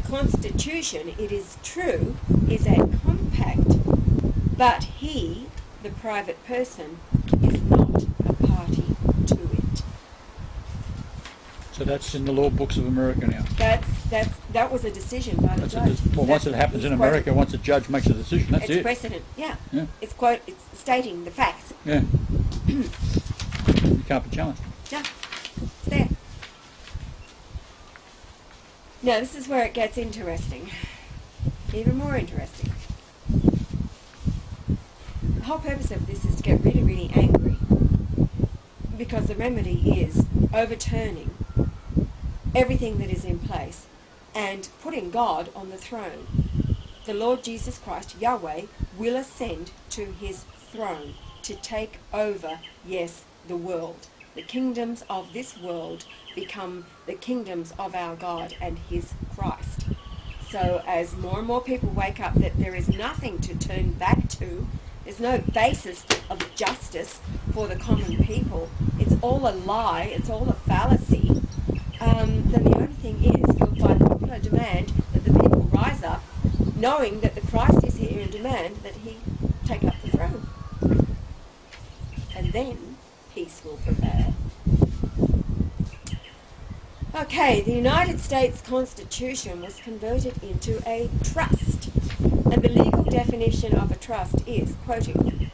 Constitution, it is true, is a compact, but he, the private person, is not a party to it. So that's in the law books of America now. That was a decision by the judge. Well, once it happens in America, once a judge makes a decision, that's it. It's precedent, yeah. It's stating the facts. Yeah. You can't be challenged. No, it's there. Now, this is where it gets interesting. Even more interesting. The whole purpose of this is to get really, really angry, because the remedy is overturning everything that is in place and putting God on the throne. The Lord Jesus Christ, Yahweh, will ascend to his throne to take over, yes, the world. The kingdoms of this world become the kingdoms of our God and his Christ. So as more and more people wake up that there is nothing to turn back to, there's no basis of justice for the common people, it's all a lie, it's all a fallacy, then the only thing is, by popular demand, that the people rise up, knowing that the Christ is here and demand that he take up the throne. And then peace will prevail. Okay, the United States Constitution was converted into a trust. And the legal definition of a trust is, quoting,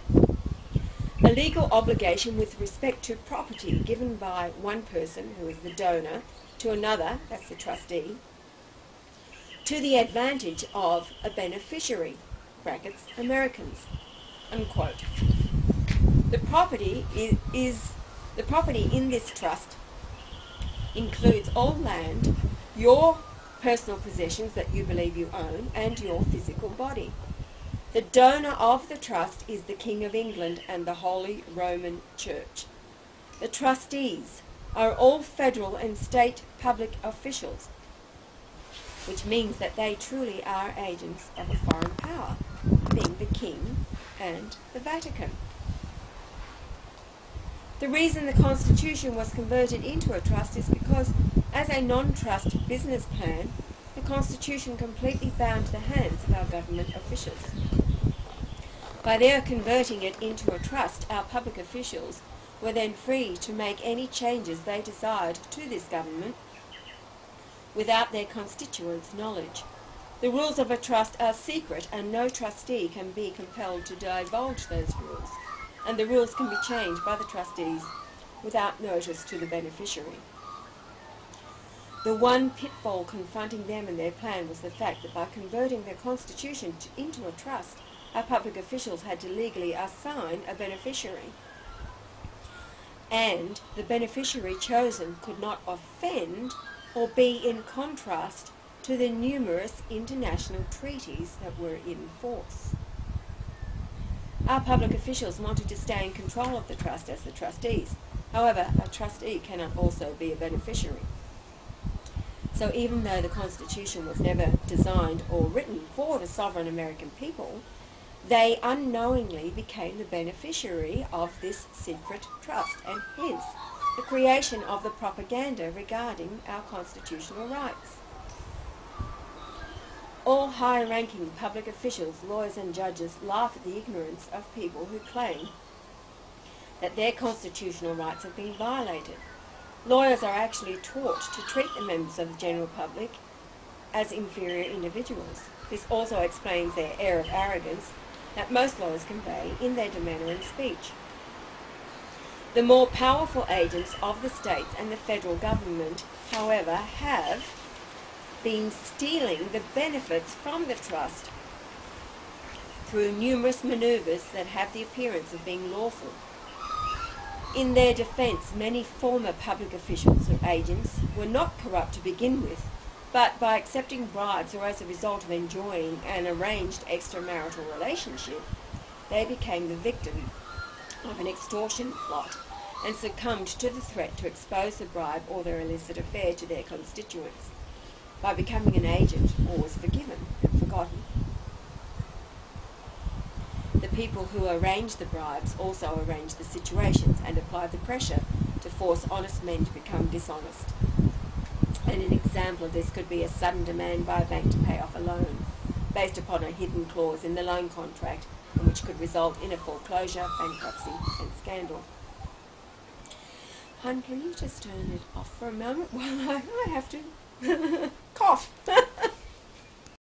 a legal obligation with respect to property given by one person, who is the donor, to another, that's the trustee, to the advantage of a beneficiary, brackets, Americans, unquote. The property the property in this trust includes all land, your personal possessions that you believe you own, and your physical body. The donor of the trust is the King of England and the Holy Roman Church. The trustees are all federal and state public officials, which means that they truly are agents of a foreign power, being the King and the Vatican. The reason the Constitution was converted into a trust is because, as a non-trust business plan, the Constitution completely bound the hands of our government officials. By their converting it into a trust, our public officials were then free to make any changes they desired to this government without their constituents' knowledge. The rules of a trust are secret, and no trustee can be compelled to divulge those rules, and the rules can be changed by the trustees without notice to the beneficiary. The one pitfall confronting them and their plan was the fact that by converting their constitution into a trust, our public officials had to legally assign a beneficiary. And the beneficiary chosen could not offend or be in contrast to the numerous international treaties that were in force. Our public officials wanted to stay in control of the trust as the trustees. However, a trustee cannot also be a beneficiary. So even though the Constitution was never designed or written for the sovereign American people, they unknowingly became the beneficiary of this secret trust, and hence the creation of the propaganda regarding our constitutional rights. All high-ranking public officials, lawyers and judges laugh at the ignorance of people who claim that their constitutional rights have been violated. Lawyers are actually taught to treat the members of the general public as inferior individuals. This also explains their air of arrogance that most lawyers convey in their demeanour and speech. The more powerful agents of the states and the federal government, however, have been stealing the benefits from the trust through numerous manoeuvres that have the appearance of being lawful. In their defence, many former public officials or agents were not corrupt to begin with, but by accepting bribes or as a result of enjoying an arranged extramarital relationship, they became the victim of an extortion plot and succumbed to the threat to expose the bribe or their illicit affair to their constituents. By becoming an agent, all was forgiven and forgotten. The people who arranged the bribes also arranged the situations and applied the pressure to force honest men to become dishonest. And an example of this could be a sudden demand by a bank to pay off a loan, based upon a hidden clause in the loan contract, and which could result in a foreclosure, bankruptcy and scandal. Hun, can you just turn it off for a moment while I have to cough?